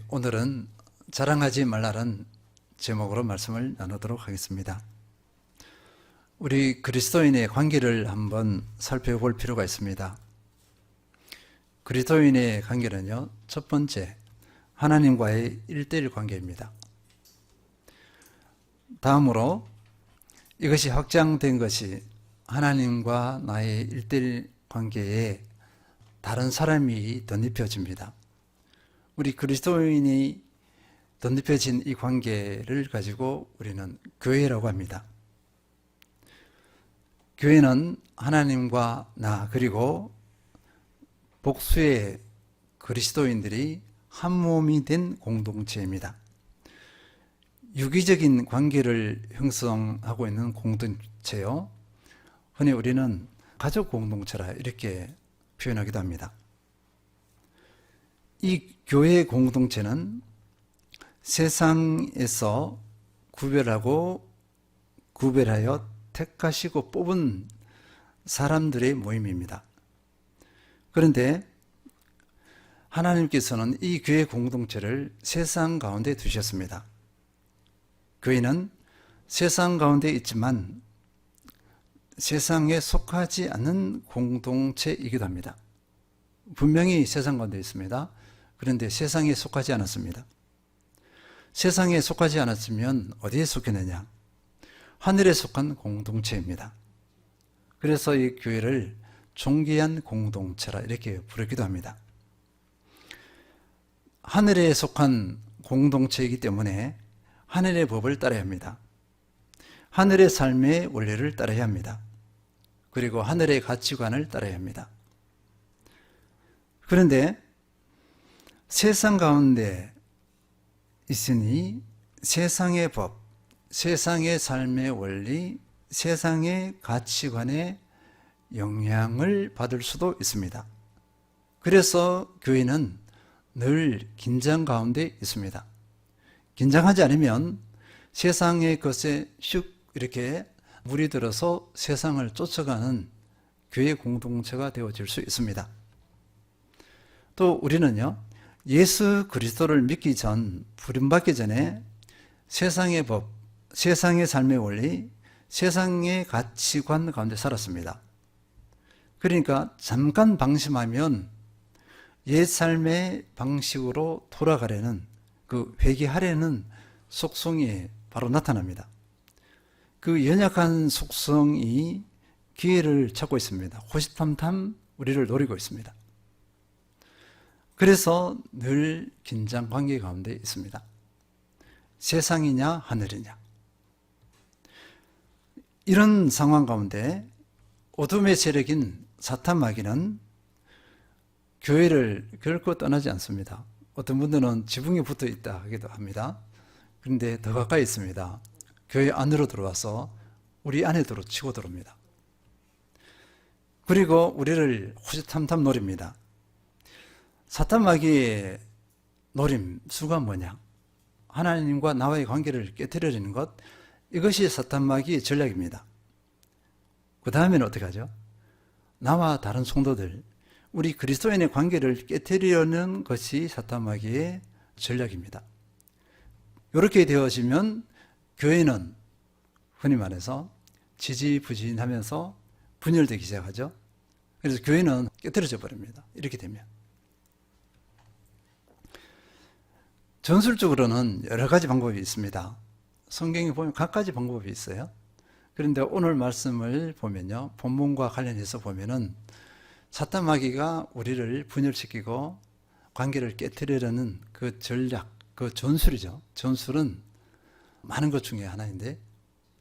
오늘은 자랑하지 말라는 제목으로 말씀을 나누도록 하겠습니다. 우리 그리스도인의 관계를 한번 살펴볼 필요가 있습니다. 그리스도인의 관계는요, 첫 번째, 하나님과의 1:1 관계입니다. 다음으로 이것이 확장된 것이 하나님과 나의 1:1 관계에 다른 사람이 덧입혀집니다. 우리 그리스도인이 덧입혀진 이 관계를 가지고 우리는 교회라고 합니다. 교회는 하나님과 나 그리고 복수의 그리스도인들이 한 몸이 된 공동체입니다. 유기적인 관계를 형성하고 있는 공동체요. 흔히 우리는 가족 공동체라 이렇게 표현하기도 합니다. 이 교회 공동체는 세상에서 구별하여 택하시고 뽑은 사람들의 모임입니다. 그런데 하나님께서는 이 교회 공동체를 세상 가운데 두셨습니다. 교회는 세상 가운데 있지만 세상에 속하지 않는 공동체이기도 합니다. 분명히 세상 가운데 있습니다. 그런데 세상에 속하지 않았습니다. 세상에 속하지 않았으면 어디에 속했느냐? 하늘에 속한 공동체입니다. 그래서 이 교회를 존귀한 공동체라 이렇게 부르기도 합니다. 하늘에 속한 공동체이기 때문에 하늘의 법을 따라야 합니다. 하늘의 삶의 원리를 따라야 합니다. 그리고 하늘의 가치관을 따라야 합니다. 그런데 세상 가운데 있으니 세상의 법, 세상의 삶의 원리, 세상의 가치관에 영향을 받을 수도 있습니다. 그래서 교회는 늘 긴장 가운데 있습니다. 긴장하지 않으면 세상의 것에 슉 이렇게 물이 들어서 세상을 쫓아가는 교회 공동체가 되어질 수 있습니다. 또 우리는요, 예수 그리스도를 믿기 전, 부름받기 전에 세상의 법, 세상의 삶의 원리, 세상의 가치관 가운데 살았습니다. 그러니까 잠깐 방심하면 옛 삶의 방식으로 돌아가려는, 회개하려는 속성이 바로 나타납니다. 그 연약한 속성이 기회를 찾고 있습니다. 호시탐탐 우리를 노리고 있습니다. 그래서 늘 긴장 관계 가운데 있습니다. 세상이냐 하늘이냐. 이런 상황 가운데 어둠의 세력인 사탄 마귀는 교회를 결코 떠나지 않습니다. 어떤 분들은 지붕에 붙어 있다 하기도 합니다. 그런데 더 가까이 있습니다. 교회 안으로 들어와서 우리 안에 치고 들어옵니다. 그리고 우리를 호시탐탐 노립니다. 사탄 마귀의 노림수가 뭐냐? 하나님과 나와의 관계를 깨뜨리는 것, 이것이 사탄 마귀의 전략입니다. 그 다음에는 어떻게 하죠? 나와 다른 성도들, 우리 그리스도인의 관계를 깨뜨리려는 것이 사탄 마귀의 전략입니다. 이렇게 되어지면 교회는 흔히 말해서 지지부진하면서 분열되기 시작하죠. 그래서 교회는 깨뜨려져 버립니다. 이렇게 되면. 전술적으로는 여러 가지 방법이 있습니다. 성경에 보면 각가지 방법이 있어요. 그런데 오늘 말씀을 보면요, 본문과 관련해서 보면은 사탄 마귀가 우리를 분열시키고 관계를 깨뜨리려는 그 전략, 그 전술이죠. 전술은 많은 것 중에 하나인데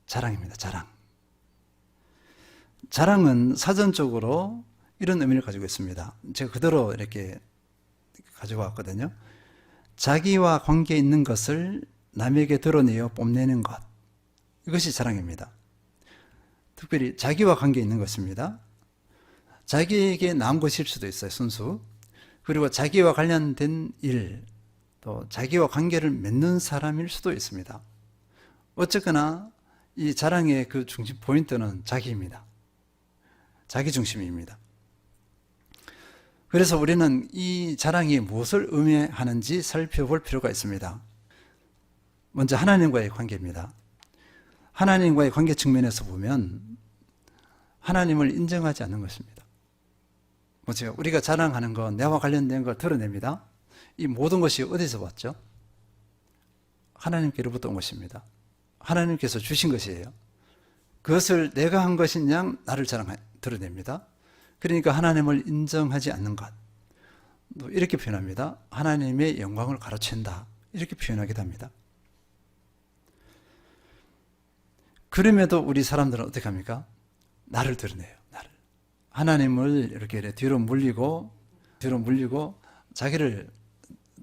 자랑입니다. 자랑은 사전적으로 이런 의미를 가지고 있습니다. 제가 그대로 이렇게 가지고 왔거든요. 자기와 관계 있는 것을 남에게 드러내어 뽐내는 것, 이것이 자랑입니다. 특별히 자기와 관계 있는 것입니다. 자기에게 나은 것일 수도 있어요, 순수. 그리고 자기와 관련된 일, 또 자기와 관계를 맺는 사람일 수도 있습니다. 어쨌거나 이 자랑의 그 중심 포인트는 자기입니다. 자기 중심입니다. 그래서 우리는 이 자랑이 무엇을 의미하는지 살펴볼 필요가 있습니다. 먼저 하나님과의 관계입니다. 하나님과의 관계 측면에서 보면 하나님을 인정하지 않는 것입니다. 뭐죠? 우리가 자랑하는 건 나와 관련된 걸 드러냅니다. 이 모든 것이 어디서 왔죠? 하나님께로부터 온 것입니다. 하나님께서 주신 것이에요. 그것을 내가 한 것인 양 나를 드러냅니다. 그러니까 하나님을 인정하지 않는 것. 또 이렇게 표현합니다. 하나님의 영광을 가로챈다. 이렇게 표현하기도 합니다. 그럼에도 우리 사람들은 어떻게 합니까? 나를 드러내요. 나를. 하나님을 이렇게 뒤로 물리고 자기를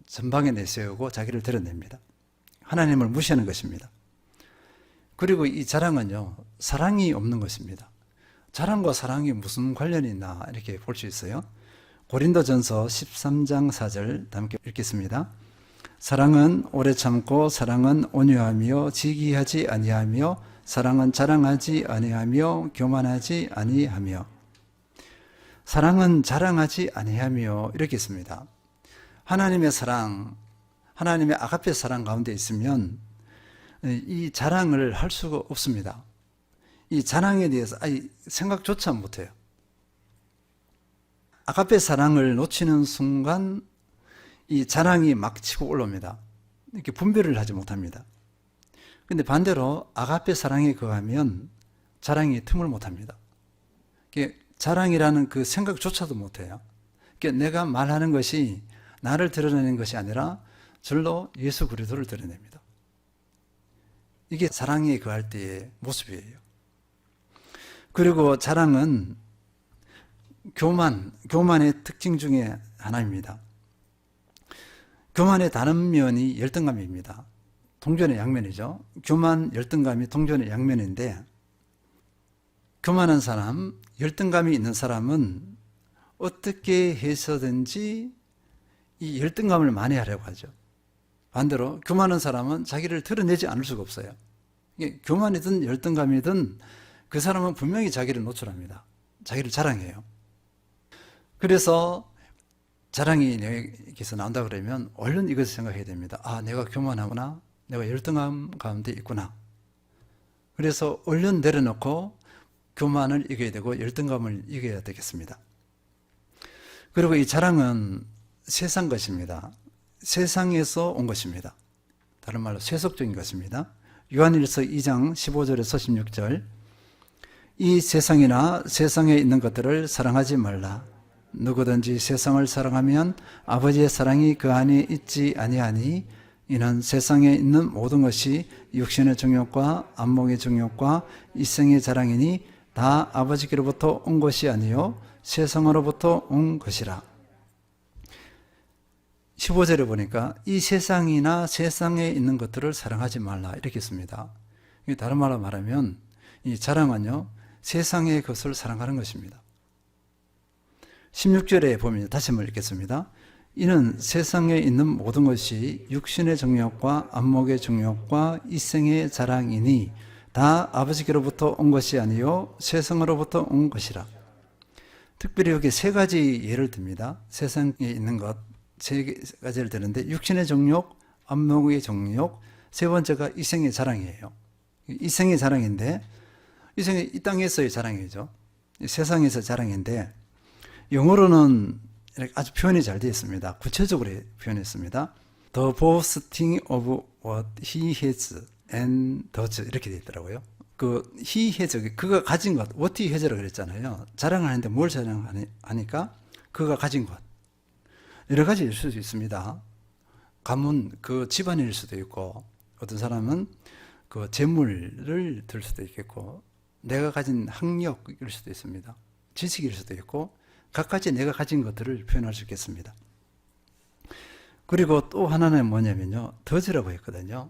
전방에 내세우고 자기를 드러냅니다. 하나님을 무시하는 것입니다. 그리고 이 자랑은요, 사랑이 없는 것입니다. 자랑과 사랑이 무슨 관련이 있나 이렇게 볼 수 있어요. 고린도전서 13장 4절 함께 읽겠습니다. 사랑은 오래 참고 사랑은 온유하며 지기하지 아니하며 사랑은 자랑하지 아니하며 교만하지 아니하며 사랑은 자랑하지 아니하며 이렇게 있습니다. 하나님의 사랑, 하나님의 아가페 사랑 가운데 있으면 이 자랑을 할 수가 없습니다. 이 자랑에 대해서 생각조차 못해요. 아가페 사랑을 놓치는 순간 이 자랑이 막 치고 올라옵니다. 이렇게 분별을 하지 못합니다. 근데 반대로 아가페 사랑에 거하면 자랑이 틈을 못합니다. 자랑이라는 그 생각조차도 못해요. 내가 말하는 것이 나를 드러내는 것이 아니라 절로 예수 그리스도를 드러냅니다. 이게 사랑에 거할 때의 모습이에요. 그리고 자랑은 교만의 특징 중에 하나입니다. 교만의 다른 면이 열등감입니다. 동전의 양면이죠. 교만, 열등감이 동전의 양면인데, 교만한 사람, 열등감이 있는 사람은 어떻게 해서든지 이 열등감을 만회하려고 하죠. 반대로 교만한 사람은 자기를 드러내지 않을 수가 없어요. 교만이든 열등감이든 그 사람은 분명히 자기를 노출합니다. 자기를 자랑해요. 그래서 자랑이 내게서 나온다 그러면 얼른 이것을 생각해야 됩니다. 내가 교만하구나. 내가 열등감 가운데 있구나. 그래서 얼른 내려놓고 교만을 이겨야 되고 열등감을 이겨야 되겠습니다. 그리고 이 자랑은 세상 것입니다. 세상에서 온 것입니다. 다른 말로 세속적인 것입니다. 요한일서 2장 15절에서 16절 이 세상이나 세상에 있는 것들을 사랑하지 말라. 누구든지 세상을 사랑하면 아버지의 사랑이 그 안에 있지 아니하니 이는 세상에 있는 모든 것이 육신의 정욕과 안목의 정욕과 이생의 자랑이니 다 아버지께로부터 온 것이 아니요 세상으로부터 온 것이라. 15절에 보니까 이 세상이나 세상에 있는 것들을 사랑하지 말라 이렇게 있습니다. 다른 말로 말하면 이 자랑은요 세상의 것을 사랑하는 것입니다. 16절에 보면 다시 한번 읽겠습니다. 이는 세상에 있는 모든 것이 육신의 정욕과 안목의 정욕과 이생의 자랑이니 다 아버지께로부터 온 것이 아니요 세상으로부터 온 것이라. 특별히 여기 세 가지 예를 듭니다. 세상에 있는 것 세 가지를 드는데 육신의 정욕, 안목의 정욕, 세 번째가 이생의 자랑이에요. 이생의 자랑인데 이생이 이 땅에서의 자랑이죠. 세상에서 자랑인데 영어로는 아주 표현이 잘 되어 있습니다. 구체적으로 표현했습니다. The boasting of what he has and does 이렇게 되어 있더라고요. 그 he has, 그가 가진 것, what he has라고 그랬잖아요. 자랑을 하는데 뭘 자랑하니까 그가 가진 것. 여러 가지일 수도 있습니다. 가문, 그 집안일 수도 있고 어떤 사람은 그 재물을 들 수도 있겠고 내가 가진 학력일 수도 있습니다. 지식일 수도 있고 각가지 내가 가진 것들을 표현할 수 있겠습니다. 그리고 또 하나는 뭐냐면요. 더즈라고 했거든요.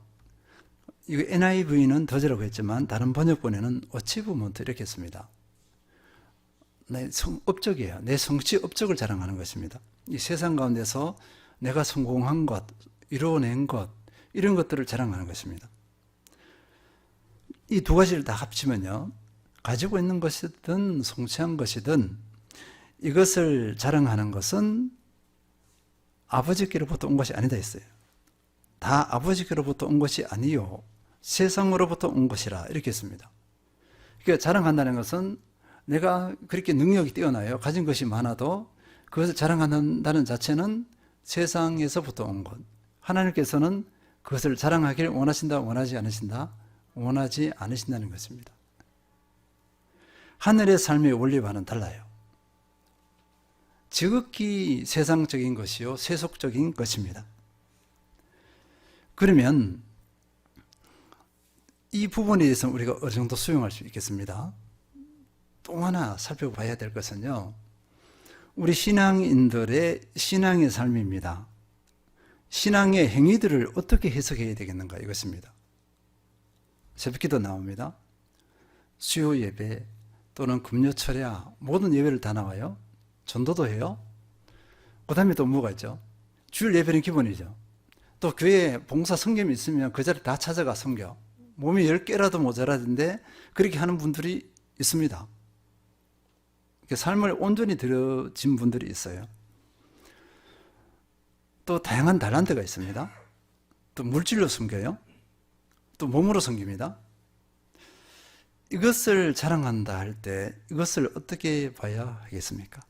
이거 NIV는 더즈라고 했지만 다른 번역본에는 어치브먼트 이렇게 했습니다. 내 업적이에요. 내 성취 업적을 자랑하는 것입니다. 이 세상 가운데서 내가 성공한 것, 이루어낸 것, 이런 것들을 자랑하는 것입니다. 이 두 가지를 다 합치면요. 가지고 있는 것이든 성취한 것이든 이것을 자랑하는 것은 아버지께로부터 온 것이 아니다 했어요. 다 아버지께로부터 온 것이 아니요 세상으로부터 온 것이라 이렇게 했습니다. 그러니까 자랑한다는 것은 내가 그렇게 능력이 뛰어나요. 가진 것이 많아도 그것을 자랑한다는 자체는 세상에서부터 온 것. 하나님께서는 그것을 자랑하기를 원하신다, 원하지 않으신다? 원하지 않으신다는 것입니다. 하늘의 삶의 원리와는 달라요. 지극히 세상적인 것이요 세속적인 것입니다. 그러면 이 부분에 대해서는 우리가 어느 정도 수용할 수 있겠습니다. 또 하나 살펴봐야 될 것은요, 우리 신앙인들의 신앙의 삶입니다. 신앙의 행위들을 어떻게 해석해야 되겠는가 이것입니다. 새벽기도 나옵니다. 수요 예배 또는 금요 철야 모든 예배를 다 나와요. 전도도 해요. 그 다음에 또 뭐가 있죠? 주일 예배는 기본이죠. 또 교회에 봉사 섬김이 있으면 그 자리 다 찾아가 섬겨. 몸이 10개라도 모자라던데 그렇게 하는 분들이 있습니다. 삶을 온전히 들여진 분들이 있어요. 또 다양한 달란트가 있습니다. 또 물질로 섬겨요. 또 몸으로 섬깁니다. 이것을 자랑한다 할 때 이것을 어떻게 봐야 하겠습니까?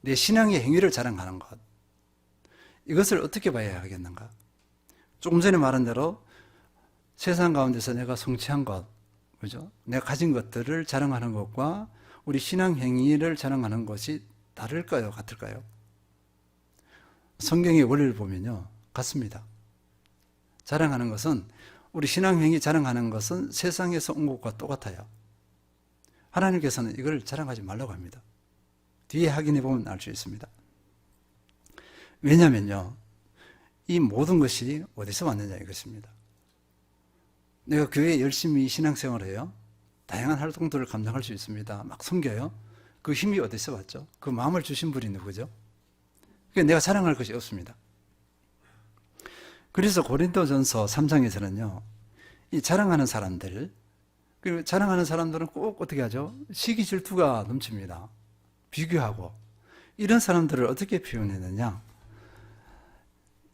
내 신앙의 행위를 자랑하는 것, 이것을 어떻게 봐야 하겠는가? 조금 전에 말한 대로 세상 가운데서 내가 성취한 것, 그죠? 내가 가진 것들을 자랑하는 것과 우리 신앙 행위를 자랑하는 것이 다를까요? 같을까요? 성경의 원리를 보면요, 같습니다. 자랑하는 것은, 우리 신앙 행위 자랑하는 것은 세상에서 온 것과 똑같아요. 하나님께서는 이걸 자랑하지 말라고 합니다. 뒤에 확인해 보면 알 수 있습니다. 왜냐면요, 이 모든 것이 어디서 왔느냐 이것입니다. 내가 교회에 열심히 신앙생활을 해요. 다양한 활동들을 감당할 수 있습니다. 막 섬겨요. 그 힘이 어디서 왔죠? 그 마음을 주신 분이 누구죠? 그러니까 내가 자랑할 것이 없습니다. 그래서 고린도전서 3장에서는요, 이 자랑하는 사람들, 그리고 자랑하는 사람들은 꼭 어떻게 하죠? 시기 질투가 넘칩니다. 비교하고. 이런 사람들을 어떻게 표현했느냐?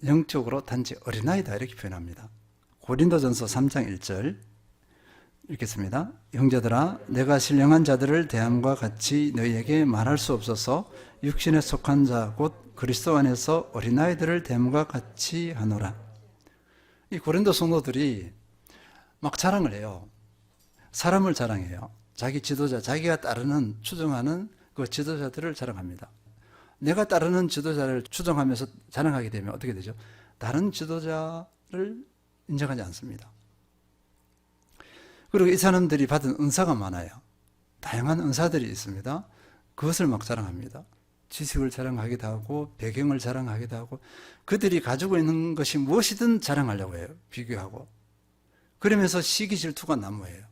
영적으로 단지 어린아이다 이렇게 표현합니다. 고린도전서 3장 1절 읽겠습니다. 형제들아, 내가 신령한 자들을 대함과 같이 너희에게 말할 수 없어서 육신에 속한 자 곧 그리스도 안에서 어린아이들을 대함과 같이 하노라. 이 고린도 성도들이 막 자랑을 해요. 사람을 자랑해요. 자기 지도자, 자기가 따르는 추종하는 그 지도자들을 자랑합니다. 내가 따르는 지도자를 추종하면서 자랑하게 되면 어떻게 되죠? 다른 지도자를 인정하지 않습니다. 그리고 이 사람들이 받은 은사가 많아요. 다양한 은사들이 있습니다. 그것을 막 자랑합니다. 지식을 자랑하기도 하고 배경을 자랑하기도 하고 그들이 가지고 있는 것이 무엇이든 자랑하려고 해요. 비교하고. 그러면서 시기 질투가 난무해요.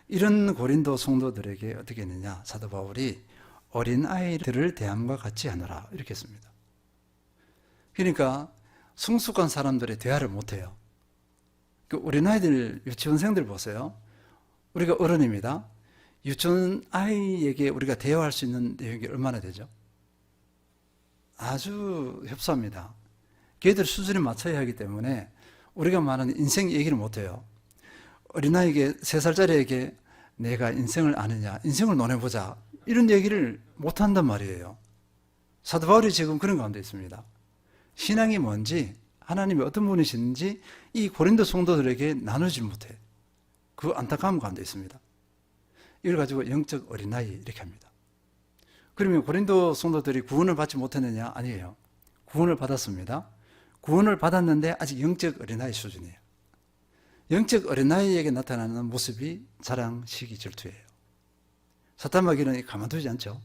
이런 고린도 성도들에게 어떻게 했느냐? 사도 바울이 어린아이들을 대함과 같이 하노라 이렇게 했습니다. 그러니까 성숙한 사람들의 대화를 못해요. 그 어린아이들, 유치원생들 보세요. 우리가 어른입니다. 유치원 아이에게 우리가 대화할 수 있는 내용이 얼마나 되죠? 아주 협소합니다. 걔들 수준에 맞춰야 하기 때문에 우리가 말하는 인생 얘기를 못해요. 어린아이에게 3살짜리에게 내가 인생을 아느냐, 인생을 논해보자 이런 얘기를 못한단 말이에요. 사도 바울이 지금 그런 가운데 있습니다. 신앙이 뭔지, 하나님이 어떤 분이신지 이 고린도 성도들에게 나누지 못해. 그 안타까움 가운데 있습니다. 이걸 가지고 영적 어린아이 이렇게 합니다. 그러면 고린도 성도들이 구원을 받지 못했느냐? 아니에요. 구원을 받았습니다. 구원을 받았는데 아직 영적 어린아이 수준이에요. 영적 어린아이에게 나타나는 모습이 자랑, 시기, 질투예요. 사탄마귀는 가만두지 않죠.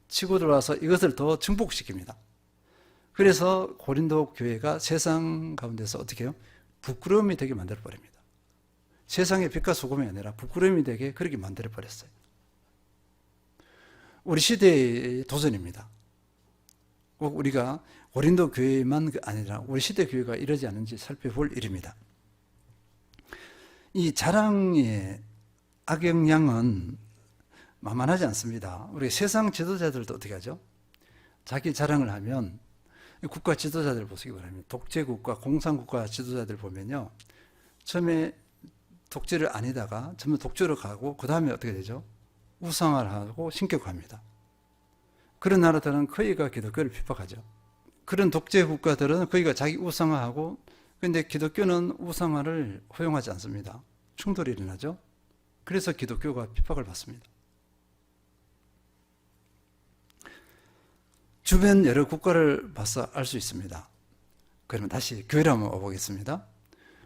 치고 들어와서 이것을 더 증폭시킵니다. 그래서 고린도 교회가 세상 가운데서 어떻게 해요? 부끄러움이 되게 만들어버립니다. 세상의 빛과 소금이 아니라 부끄러움이 되게 그렇게 만들어버렸어요. 우리 시대의 도전입니다. 꼭 우리가 고린도 교회만 아니라 우리 시대 교회가 이러지 않은지 살펴볼 일입니다. 이 자랑의 악영향은 만만하지 않습니다. 우리 세상 지도자들도 어떻게 하죠? 자기 자랑을 하면 국가 지도자들 보시기 바랍니다. 독재국가, 공산국가 지도자들 보면요. 처음에 독재를 아니다가 처음에 독재로 가고 그 다음에 어떻게 되죠? 우상화를 하고 신격화합니다. 그런 나라들은 거의가 기독교를 비판하죠. 그런 독재 국가들은 거의가 자기 우상화하고 근데 기독교는 우상화를 허용하지 않습니다. 충돌이 일어나죠. 그래서 기독교가 핍박을 받습니다. 주변 여러 국가를 봐서 알 수 있습니다. 그러면 다시 교회로 한번 와보겠습니다.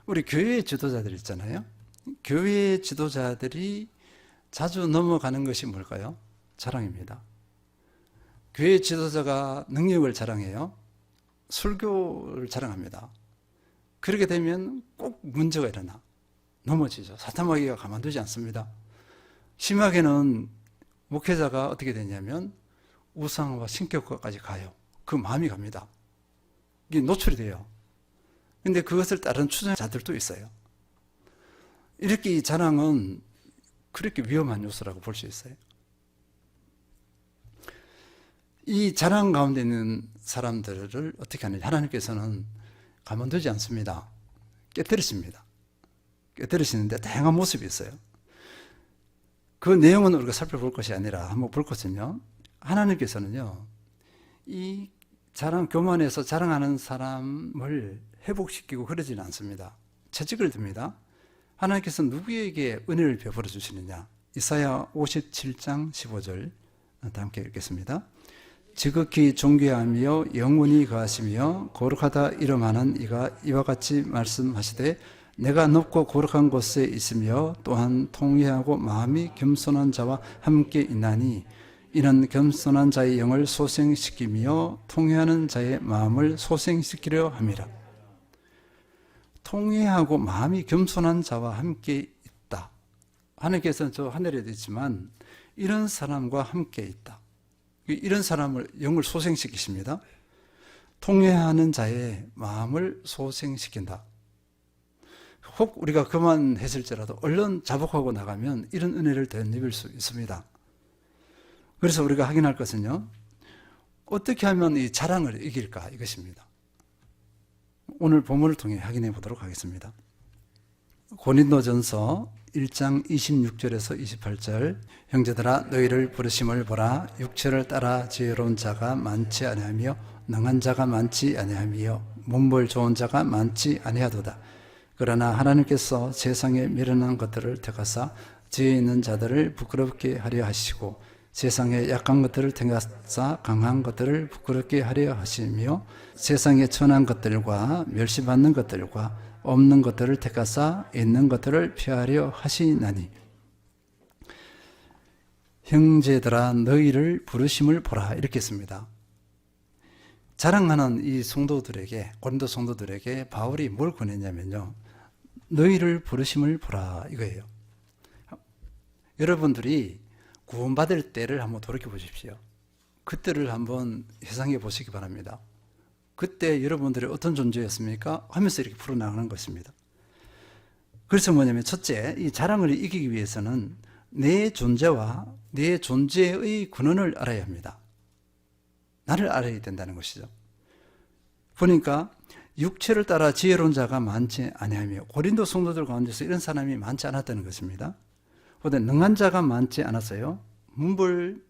우리 교회 지도자들 있잖아요. 교회 지도자들이 자주 넘어가는 것이 뭘까요? 자랑입니다. 교회 지도자가 능력을 자랑해요. 설교를 자랑합니다. 그렇게 되면 꼭 문제가 일어나 넘어지죠. 사탄마귀가 가만두지 않습니다. 심하게는 목회자가 어떻게 되냐면 우상화와 신격화까지 가요. 그 마음이 갑니다. 이게 노출이 돼요. 근데 그것을 따른 추종자들도 있어요. 이렇게 이 자랑은 그렇게 위험한 요소라고 볼 수 있어요. 이 자랑 가운데 있는 사람들을 어떻게 하느냐. 하나님께서는 가만두지 않습니다. 깨뜨리십니다. 깨뜨리시는데 다양한 모습이 있어요. 그 내용은 우리가 살펴볼 것이 아니라 한번 볼 것은요. 하나님께서는요. 이 교만해서 자랑하는 사람을 회복시키고 그러지는 않습니다. 채찍을 듭니다. 하나님께서 누구에게 은혜를 베풀어 주시느냐. 이사야 57장 15절 다 함께 읽겠습니다. 지극히 존귀하며 영원히 거하시며 거룩하다 이름하는 이가 이와 같이 말씀하시되 내가 높고 거룩한 곳에 있으며 또한 통회하고 마음이 겸손한 자와 함께 있나니 이는 겸손한 자의 영을 소생시키며 통회하는 자의 마음을 소생시키려 함이라. 통회하고 마음이 겸손한 자와 함께 있다. 하나님께서는 저 하늘에도 있지만 이런 사람과 함께 있다. 이런 사람을 영을 소생시키십니다. 통회하는 자의 마음을 소생시킨다. 혹 우리가 그만했을지라도 얼른 자복하고 나가면 이런 은혜를 덧입을 수 있습니다. 그래서 우리가 확인할 것은요. 어떻게 하면 이 자랑을 이길까 이것입니다. 오늘 본문을 통해 확인해 보도록 하겠습니다. 고린도전서 1장 26절에서 28절 형제들아 너희를 부르심을 보라 육체를 따라 지혜로운 자가 많지 아니하며 능한 자가 많지 아니하며 문벌 좋은 자가 많지 아니하도다. 그러나 하나님께서 세상에 미련한 것들을 택하사 지혜 있는 자들을 부끄럽게 하려 하시고 세상에 약한 것들을 택하사 강한 것들을 부끄럽게 하려 하시며 세상에 천한 것들과 멸시받는 것들과 없는 것들을 택하사 있는 것들을 피하려 하시나니 형제들아 너희를 부르심을 보라 이렇게 했습니다. 자랑하는 이 성도들에게 고린도 성도들에게 바울이 뭘 권했냐면요. 너희를 부르심을 보라 이거예요. 여러분들이 구원받을 때를 한번 돌이켜 보십시오. 그때를 한번 회상해 보시기 바랍니다. 그때 여러분들이 어떤 존재였습니까? 하면서 이렇게 풀어나가는 것입니다. 그래서 뭐냐면 첫째, 이 자랑을 이기기 위해서는 내 존재와 내 존재의 근원을 알아야 합니다. 나를 알아야 된다는 것이죠. 보니까 육체를 따라 지혜로운 자가 많지 아니하며 고린도 성도들 가운데서 이런 사람이 많지 않았다는 것입니다. 그런데 능한 자가 많지 않았어요. 문벌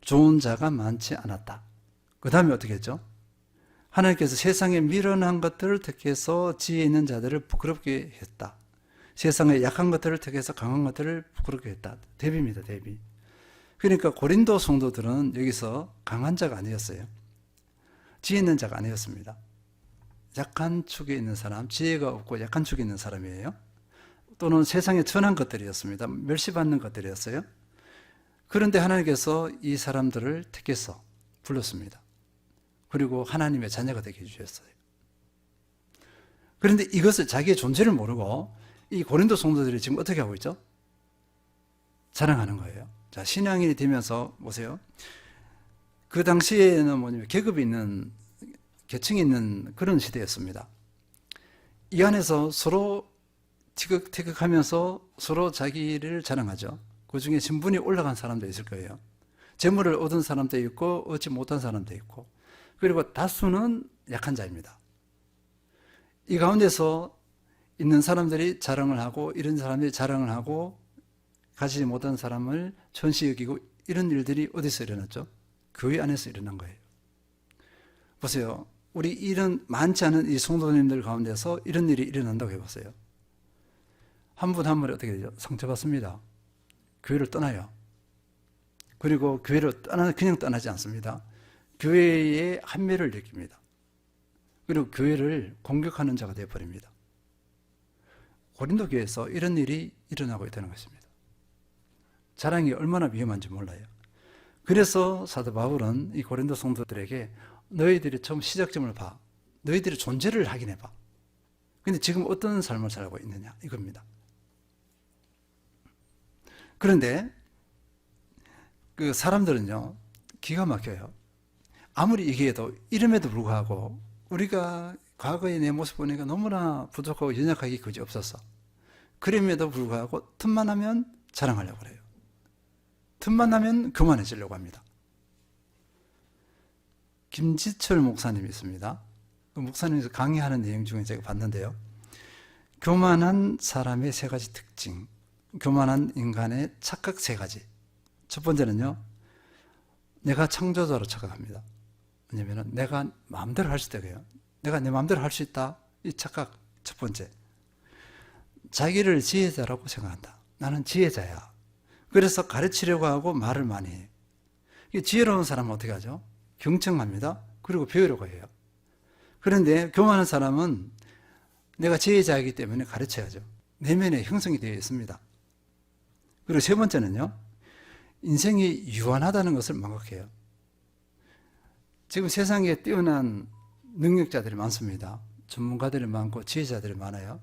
좋은 자가 많지 않았다. 그 다음에 어떻게 했죠? 하나님께서 세상에 미련한 것들을 택해서 지혜 있는 자들을 부끄럽게 했다. 세상에 약한 것들을 택해서 강한 것들을 부끄럽게 했다. 대비입니다. 대비. 그러니까 고린도 성도들은 여기서 강한 자가 아니었어요. 지혜 있는 자가 아니었습니다. 약한 축에 있는 사람, 지혜가 없고 약한 축에 있는 사람이에요. 또는 세상에 천한 것들이었습니다. 멸시받는 것들이었어요. 그런데 하나님께서 이 사람들을 택해서 불렀습니다. 그리고 하나님의 자녀가 되게 해주셨어요. 그런데 이것을 자기의 존재를 모르고 이 고린도 성도들이 지금 어떻게 하고 있죠? 자랑하는 거예요. 자, 신앙인이 되면서 보세요. 그 당시에는 뭐냐면 계급이 있는, 계층이 있는 그런 시대였습니다. 이 안에서 서로 티격태격하면서 서로 자기를 자랑하죠. 그 중에 신분이 올라간 사람도 있을 거예요. 재물을 얻은 사람도 있고 얻지 못한 사람도 있고, 그리고 다수는 약한 자입니다. 이 가운데서 있는 사람들이 자랑을 하고, 이런 사람들이 자랑을 하고 가지지 못한 사람을 천시 여기고, 이런 일들이 어디서 일어났죠? 교회 안에서 일어난 거예요. 보세요. 우리 이런 많지 않은 이 성도님들 가운데서 이런 일이 일어난다고 해보세요. 한 분 한 분이 어떻게 되죠? 상처받습니다. 교회를 떠나요. 그리고 교회를 그냥 떠나지 않습니다. 교회의 한매를 느낍니다. 그리고 교회를 공격하는 자가 되어버립니다. 고린도 교회에서 이런 일이 일어나고 있다는 것입니다. 자랑이 얼마나 위험한지 몰라요. 그래서 사도 바울은 이 고린도 성도들에게 너희들이 처음 시작점을 봐. 너희들의 존재를 확인해봐. 근데 지금 어떤 삶을 살고 있느냐 이겁니다. 그런데 그 사람들은요 기가 막혀요. 아무리 얘기해도 이름에도 불구하고 우리가 과거의 내 모습 보니까 너무나 부족하고 연약하기 그지없었어. 그럼에도 불구하고 틈만 나면 자랑하려고 그래요. 틈만 나면 교만해지려고 합니다. 김지철 목사님이 있습니다. 그 목사님에서 강의하는 내용 중에 제가 봤는데요. 교만한 사람의 세 가지 특징, 교만한 인간의 착각 세 가지. 첫 번째는요, 내가 창조자로 착각합니다. 왜냐하면 내가 마음대로 할 수 있다고요. 내가 내 마음대로 할 수 있다. 이 착각 첫 번째. 자기를 지혜자라고 생각한다. 나는 지혜자야. 그래서 가르치려고 하고 말을 많이 해. 지혜로운 사람은 어떻게 하죠? 경청합니다. 그리고 배우려고 해요. 그런데 교만한 사람은 내가 지혜자이기 때문에 가르쳐야죠. 내면에 형성이 되어 있습니다. 그리고 세 번째는요, 인생이 유한하다는 것을 망각해요. 지금 세상에 뛰어난 능력자들이 많습니다. 전문가들이 많고 지혜자들이 많아요.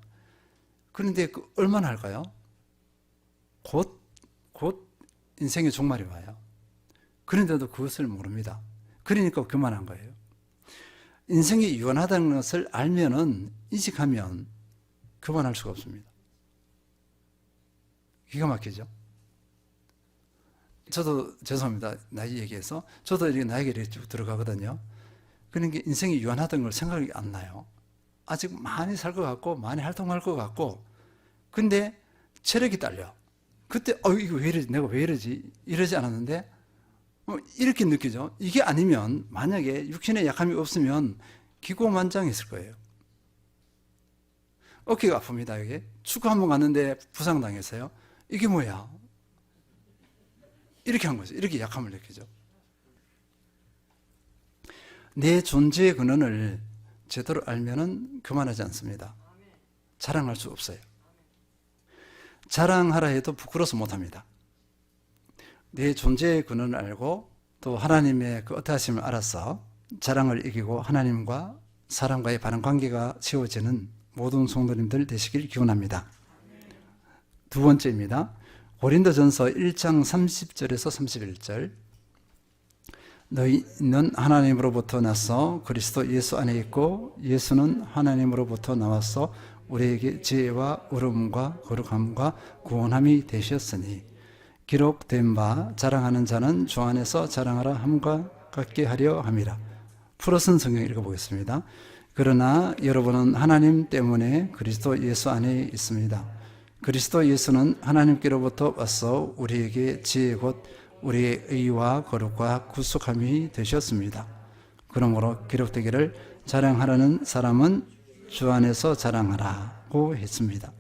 그런데 얼마나 할까요? 곧 인생의 종말이 와요. 그런데도 그것을 모릅니다. 그러니까 교만한 거예요. 인생이 유한하다는 것을 알면은, 인식하면 교만할 수가 없습니다. 기가 막히죠? 저도 죄송합니다. 나이 얘기해서. 저도 이렇게 나이 얘기를 쭉 들어가거든요. 그러니까 인생이 유한하다는 걸 생각이 안 나요. 아직 많이 살 것 같고, 많이 활동할 것 같고, 근데 체력이 딸려. 그때, 이거 왜 이러지? 내가 왜 이러지? 이러지 않았는데, 이렇게 느끼죠. 이게 아니면, 만약에 육신에 약함이 없으면 기고만장했을 거예요. 어깨가 아픕니다, 이게. 축구 한번 갔는데 부상당했어요. 이게 뭐야? 이렇게 한 거죠. 이렇게 약함을 느끼죠. 내 존재의 근원을 제대로 알면은 교만하지 않습니다. 자랑할 수 없어요. 자랑하라 해도 부끄러워서 못합니다. 내 존재의 근원을 알고 또 하나님의 그 어떠하심을 알아서 자랑을 이기고 하나님과 사람과의 바른 관계가 세워지는 모든 성도님들 되시길 기원합니다. 두 번째입니다. 고린도전서 1장 30절에서 31절. 너희는 하나님으로부터 나서 그리스도 예수 안에 있고 예수는 하나님으로부터 나와서 우리에게 지혜와 의로움과 거룩함과 구원함이 되셨으니 기록된 바 자랑하는 자는 주 안에서 자랑하라 함과 같게 하려 함이라. 풀어쓴 성경 읽어보겠습니다. 그러나 여러분은 하나님 때문에 그리스도 예수 안에 있습니다. 그리스도 예수는 하나님께로부터 와서 우리에게 지혜 곧 우리의 의와 거룩과 구속함이 되셨습니다. 그러므로 기록되기를 자랑하라는 사람은 주 안에서 자랑하라고 했습니다.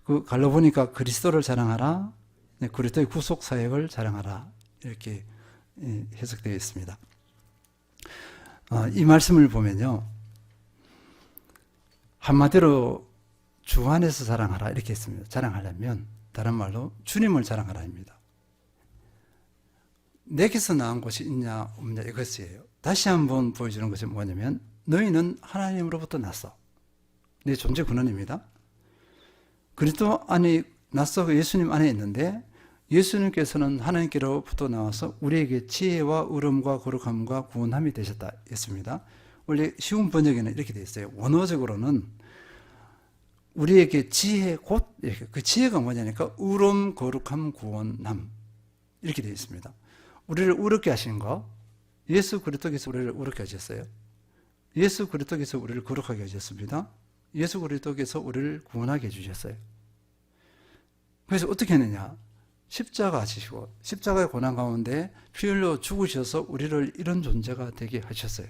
그 갈로 보니까 그리스도를 자랑하라, 그리스도의 구속 사역을 자랑하라 이렇게 해석되어 있습니다. 이 말씀을 보면요, 한마디로 주 안에서 자랑하라 이렇게 했습니다. 자랑하려면 다른 말로 주님을 자랑하라입니다. 내게서 나온 것이 있냐 없냐 이것이에요. 다시 한번 보여주는 것이 뭐냐면 너희는 하나님으로부터 났어. 내 존재 근원입니다. 그리스도 안에 났어. 예수님 안에 있는데 예수님께서는 하나님께로부터 나와서 우리에게 지혜와 의로움과 거룩함과 구원함이 되셨다 했습니다. 원래 쉬운 번역에는 이렇게 되어 있어요. 원어적으로는 우리에게 지혜 곧 이렇게, 그 지혜가 뭐냐니까 의로움 거룩함 구원함 이렇게 되어 있습니다. 우리를 의롭게 하신 거, 예수 그리스도께서 우리를 의롭게 하셨어요. 예수 그리스도께서 우리를 거룩하게 하셨습니다. 예수 그리스도께서 우리를 구원하게 해주셨어요. 그래서 어떻게 했느냐? 십자가 지시고 십자가의 고난 가운데 피 흘려 죽으셔서 우리를 이런 존재가 되게 하셨어요.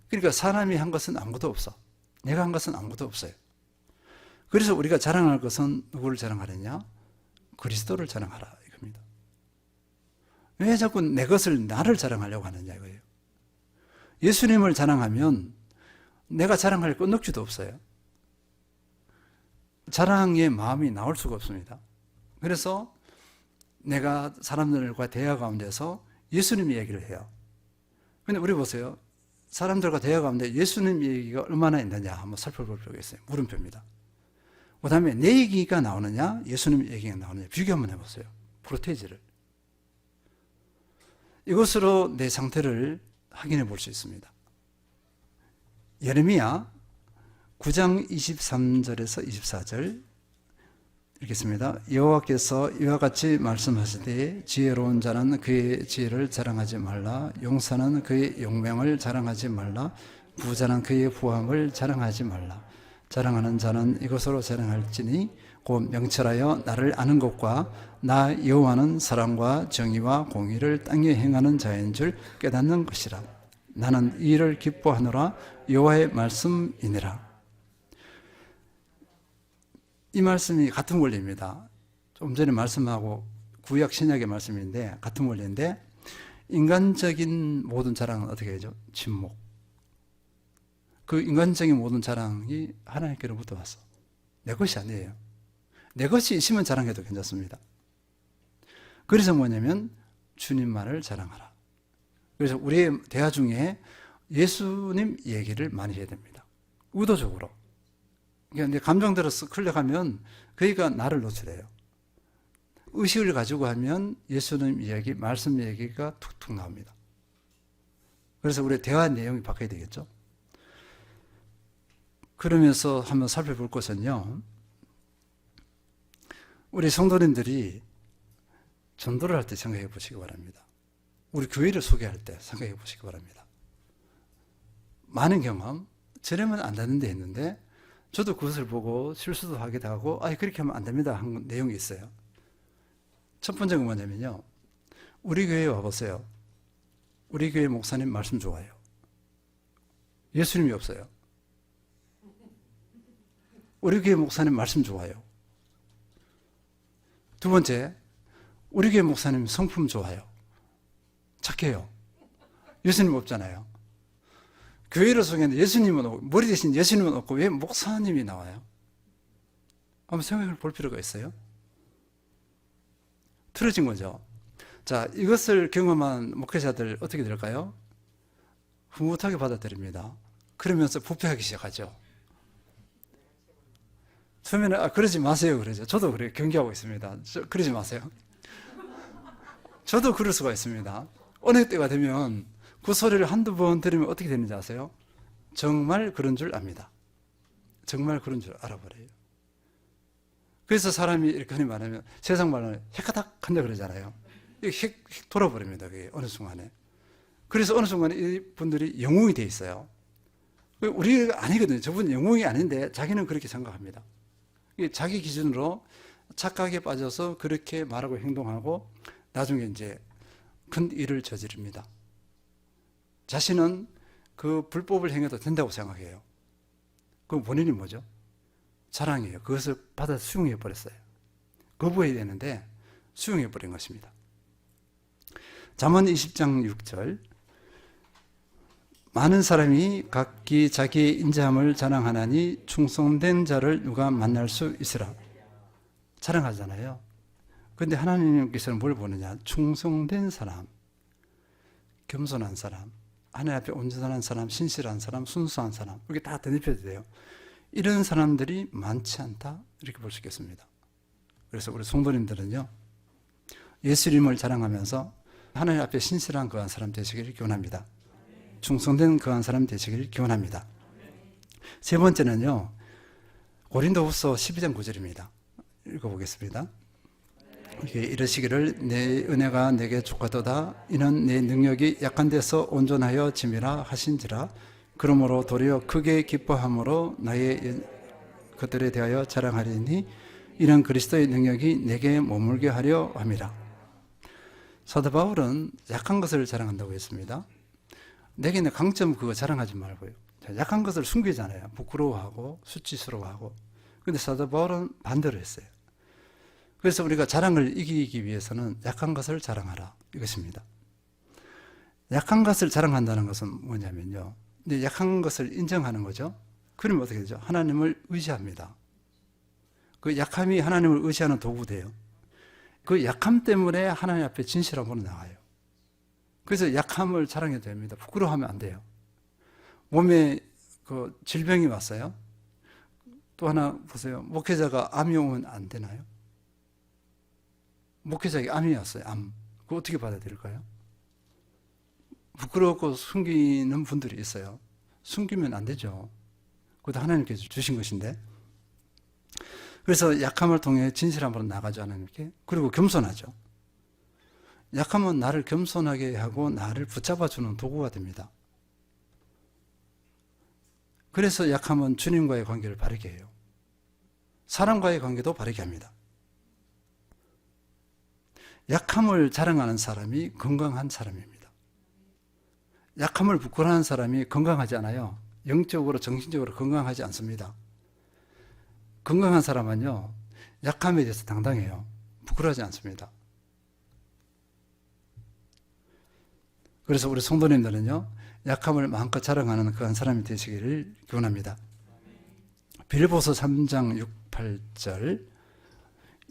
그러니까 사람이 한 것은 아무것도 없어. 내가 한 것은 아무것도 없어요. 그래서 우리가 자랑할 것은 누구를 자랑하느냐? 그리스도를 자랑하라 이겁니다. 왜 자꾸 내 것을 나를 자랑하려고 하느냐 이거예요. 예수님을 자랑하면 내가 자랑할 끈덕지도 없어요. 자랑의 마음이 나올 수가 없습니다. 그래서 내가 사람들과 대화 가운데서 예수님 얘기를 해요. 근데 우리 보세요. 사람들과 대화 가운데 예수님 얘기가 얼마나 있느냐 한번 살펴볼 필요가 있어요. 물음표입니다. 그 다음에 내 얘기가 나오느냐 예수님 얘기가 나오느냐 비교 한번 해보세요. 프로테이지를. 이것으로 내 상태를 확인해 볼 수 있습니다. 예레미야 9장 23절에서 24절 읽겠습니다. 여호와께서 이와 같이 말씀하시되 지혜로운 자는 그의 지혜를 자랑하지 말라. 용사는 그의 용맹을 자랑하지 말라. 부자는 그의 부함을 자랑하지 말라. 자랑하는 자는 이것으로 자랑할지니 곧 명철하여 나를 아는 것과 나 여호와는 사랑과 정의와 공의를 땅에 행하는 자인 줄 깨닫는 것이라. 나는 이 일을 기뻐하노라. 여호와의 말씀이니라. 이 말씀이 같은 원리입니다. 좀 전에 말씀하고 구약 신약의 말씀인데 같은 원리인데 인간적인 모든 자랑은 어떻게 하죠? 침묵. 그 인간적인 모든 자랑이 하나님께로부터 왔어. 내 것이 아니에요. 내 것이 있으면 자랑해도 괜찮습니다. 그래서 뭐냐면 주님만을 자랑하라. 그래서 우리의 대화 중에 예수님 얘기를 많이 해야 됩니다. 의도적으로. 그러니까 내 감정대로 쓱 흘러가면 그러니까 나를 노출해요. 의식을 가지고 하면 예수님 이야기, 말씀 얘기가 툭툭 나옵니다. 그래서 우리 대화 내용이 바뀌어야 되겠죠. 그러면서 한번 살펴볼 것은요. 우리 성도님들이 전도를 할 때 생각해 보시기 바랍니다. 우리 교회를 소개할 때 생각해 보시기 바랍니다. 많은 경험, 저러면 안 되는데 했는데 저도 그것을 보고 실수도 하기도 하고 그렇게 하면 안 됩니다 한 내용이 있어요. 첫 번째가 뭐냐면요. 우리 교회에 와보세요. 우리 교회 목사님 말씀 좋아요. 예수님이 없어요. 우리 교회 목사님 말씀 좋아요. 두 번째, 우리 교회 목사님 성품 좋아요. 착해요. 예수님 없잖아요. 교회를 소개하는데 예수님은 없고, 머리 대신 예수님은 없고 왜 목사님이 나와요? 한번 생각해 볼 필요가 있어요. 틀어진 거죠. 자, 이것을 경험한 목회자들 어떻게 될까요? 흐뭇하게 받아들입니다. 그러면서 부패하기 시작하죠. 처음에는 그러지 마세요 그러죠. 저도 그래요. 경계하고 있습니다. 그러지 마세요. 저도 그럴 수가 있습니다. 어느 때가 되면 그 소리를 한두 번 들으면 어떻게 되는지 아세요? 정말 그런 줄 압니다. 정말 그런 줄 알아버려요. 그래서 사람이 이렇게 흔히 말하면 세상 말로 헤카닥 한다 그러잖아요. 이게 휙 돌아버립니다. 그게 어느 순간에. 그래서 어느 순간에 이 분들이 영웅이 돼 있어요. 우리가 아니거든요. 저분은 영웅이 아닌데 자기는 그렇게 생각합니다. 자기 기준으로 착각에 빠져서 그렇게 말하고 행동하고 나중에 이제 큰 일을 저지릅니다. 자신은 그 불법을 행해도 된다고 생각해요. 그 본인이 뭐죠? 자랑이에요. 그것을 받아 수용해 버렸어요. 거부해야 되는데 수용해 버린 것입니다. 잠언 20장 6절 많은 사람이 각기 자기의 인자함을 자랑하나니 충성된 자를 누가 만날 수 있으라. 자랑하잖아요. 그런데 하나님께서는 뭘 보느냐? 충성된 사람, 겸손한 사람, 하나님 앞에 온전한 사람, 신실한 사람, 순수한 사람, 이렇게 다 덧입혀야 돼요. 이런 사람들이 많지 않다 이렇게 볼 수 있겠습니다. 그래서 우리 성도님들은요, 예수님을 자랑하면서 하나님 앞에 신실한 그한 사람 되시기를 기원합니다. 충성된 그한 사람 되시기를 기원합니다. 세 번째는요, 고린도후서 12장 9절입니다. 읽어보겠습니다. 이게 이르시기를 내 은혜가 내게 족하도다. 이는 내 능력이 약한 데서 온전하여 짐이라 하신지라. 그러므로 도리어 크게 기뻐함으로 나의 것들에 대하여 자랑하리니 이는 그리스도의 능력이 내게 머물게 하려 함이라. 사도 바울은 약한 것을 자랑한다고 했습니다. 내게 있는 강점 그거 자랑하지 말고요. 약한 것을 숨기잖아요. 부끄러워하고 수치스러워하고. 근데 사도 바울은 반대로 했어요. 그래서 우리가 자랑을 이기기 위해서는 약한 것을 자랑하라 이것입니다. 약한 것을 자랑한다는 것은 뭐냐면요, 근데 약한 것을 인정하는 거죠. 그러면 어떻게 되죠? 하나님을 의지합니다. 그 약함이 하나님을 의지하는 도구 돼요. 그 약함 때문에 하나님 앞에 진실함으로 나와요. 그래서 약함을 자랑해도 됩니다. 부끄러워하면 안 돼요. 몸에 그 질병이 왔어요. 또 하나 보세요. 목회자가 암이 오면 안 되나요? 목회자에게 암이 왔어요. 암. 그거 어떻게 받아들일까요? 부끄럽고 숨기는 분들이 있어요. 숨기면 안 되죠. 그것도 하나님께서 주신 것인데. 그래서 약함을 통해 진실함으로 나가죠, 하나님께. 그리고 겸손하죠. 약함은 나를 겸손하게 하고 나를 붙잡아주는 도구가 됩니다. 그래서 약함은 주님과의 관계를 바르게 해요. 사람과의 관계도 바르게 합니다. 약함을 자랑하는 사람이 건강한 사람입니다. 약함을 부끄러워하는 사람이 건강하지 않아요. 영적으로 정신적으로 건강하지 않습니다. 건강한 사람은요, 약함에 대해서 당당해요. 부끄러워하지 않습니다. 그래서 우리 성도님들은요, 약함을 마음껏 자랑하는 그런 사람이 되시기를 기원합니다. 빌립보서 3장 6, 8절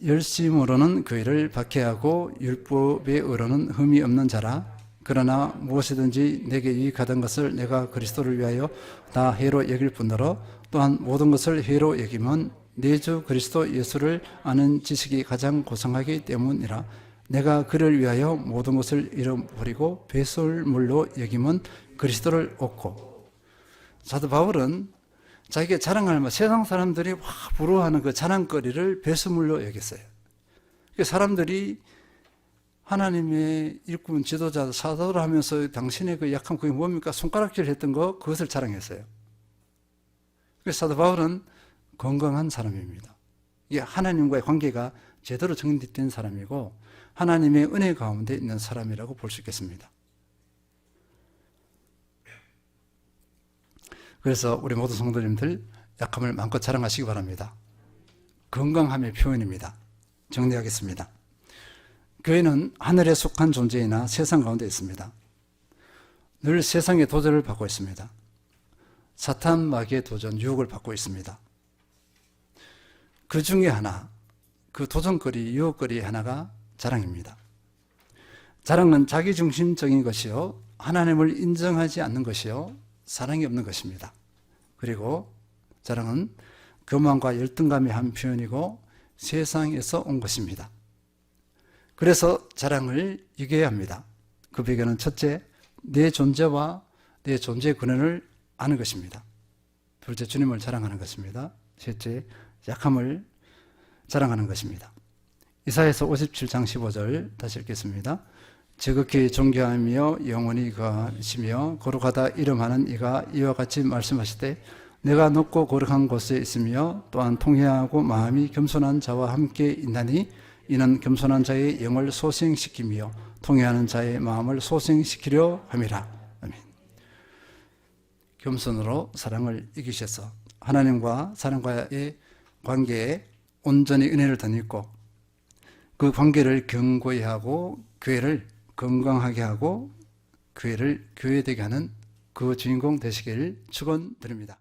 열심으로는 그 일을 박해하고 율법의 의로는 흠이 없는 자라. 그러나 무엇이든지 내게 유익하던 것을 내가 그리스도를 위하여 다 해로 여길 뿐더러 또한 모든 것을 해로 여기면 내 주 그리스도 예수를 아는 지식이 가장 고상하기 때문이라. 내가 그를 위하여 모든 것을 잃어버리고 배설물로 여기면 그리스도를 얻고. 사도 바울은 자기가 자랑할 만 세상 사람들이 와 부러워하는 그 자랑거리를 배설물로 여겼어요. 사람들이 하나님의 일꾼, 지도자, 사도를 하면서 당신의 그 약한 그게 뭡니까? 손가락질 했던 거, 그것을 자랑했어요. 그래서 사도 바울은 건강한 사람입니다. 이게 하나님과의 관계가 제대로 정립된 사람이고 하나님의 은혜 가운데 있는 사람이라고 볼 수 있겠습니다. 그래서 우리 모든 성도님들 약함을 마음껏 자랑하시기 바랍니다. 건강함의 표현입니다. 정리하겠습니다. 교회는 하늘에 속한 존재이나 세상 가운데 있습니다. 늘 세상의 도전을 받고 있습니다. 사탄 마귀의 도전, 유혹을 받고 있습니다. 그 중에 하나, 그 도전거리, 유혹거리 하나가 자랑입니다. 자랑은 자기중심적인 것이요, 하나님을 인정하지 않는 것이요, 사랑이 없는 것입니다. 그리고 자랑은 교만과 열등감의 한 표현이고 세상에서 온 것입니다. 그래서 자랑을 이겨야 합니다. 그 배경은 첫째, 내 존재와 내 존재의 근원을 아는 것입니다. 둘째, 주님을 자랑하는 것입니다. 셋째, 약함을 자랑하는 것입니다. 이사야서 57장 15절 다시 읽겠습니다. 지극히 존귀하며 영원히 거하시며 거룩하다 이름하는 이가 이와 같이 말씀하시되 내가 높고 거룩한 곳에 있으며 또한 통회하고 마음이 겸손한 자와 함께 있나니 이는 겸손한 자의 영을 소생시키며 통회하는 자의 마음을 소생시키려 함이라. 아멘. 겸손으로 사랑을 이기셔서 하나님과 사람과의 관계에 온전히 은혜를 덧입고 그 관계를 견고히 하고 교회를 건강하게 하고 교회를 교회되게 하는 그 주인공 되시기를 축원드립니다.